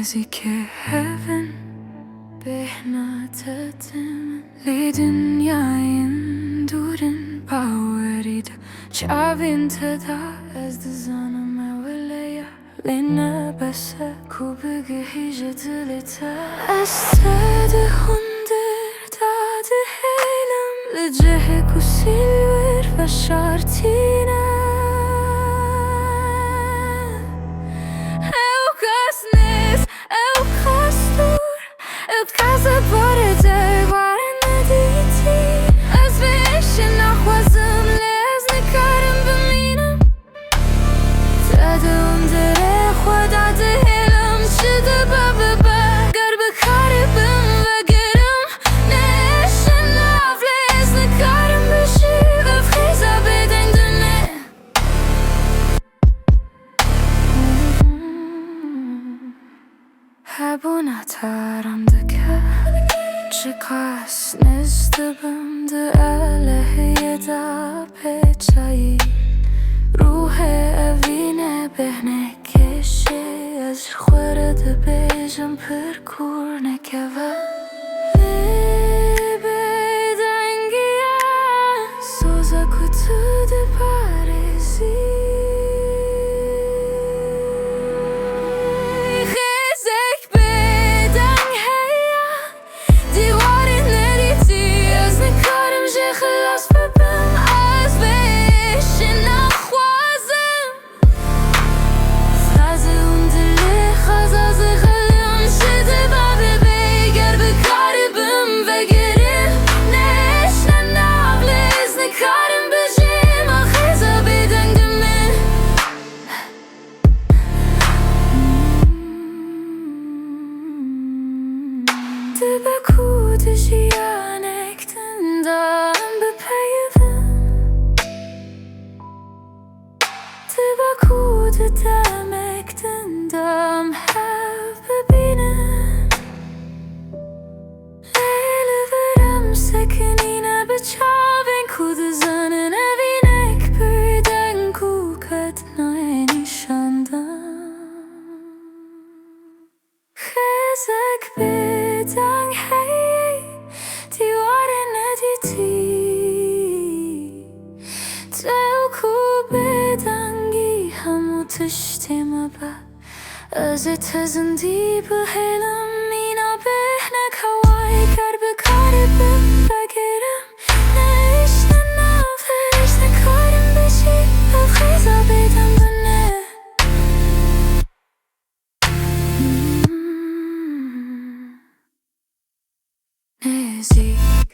nêzîkê hevin bêhna tetimin li dinyayên durin Bawerî çavên teda ez dizanim ewleya lê nebese ku bigihîje dilê te ez te dihundir da dihêlim li cihê ku silwêr veşartîne Kaza bare derbarê nedîtî ez vê îşê naxwazim lê ez nikarim bimînim te di hundirê xwe da dihêlim çi dibe bibe ger bikarî bim vegirim ne îşê nav lê ez nikarim bijî ev xêza bêdeng dinê hebûna taram Çıkas nezdibim di aleyhê da pêçayî Ruhê evîne bêhnekê şê ez ji xwe re dibêjim pir kûr nekeve Bêdengiye soza ku tu diparêzî Dibe Kurdish yanektinden bepeyvin Dibe Kurdi demektinden hev bebinin Leyli verem sekinine bi çavên ku dizanin evinek Bêdeng ku qednayên nîşandan Xêzek Bêdeng hey diwarên nedîtî Tew ku bêdengî hemû tiştên me be Ez ê te zindî bihêlim mîna bêhna hewayê ger bikarî bim vegirim ne îşte nav lê ez nikarim bijî ev xêza bêdeng dinê Nêzik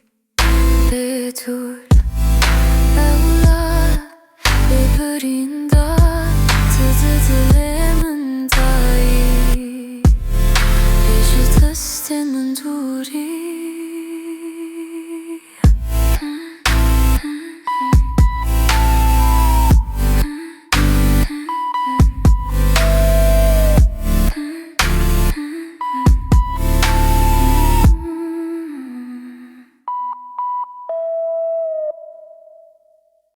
lê tur ewla bêbirîn da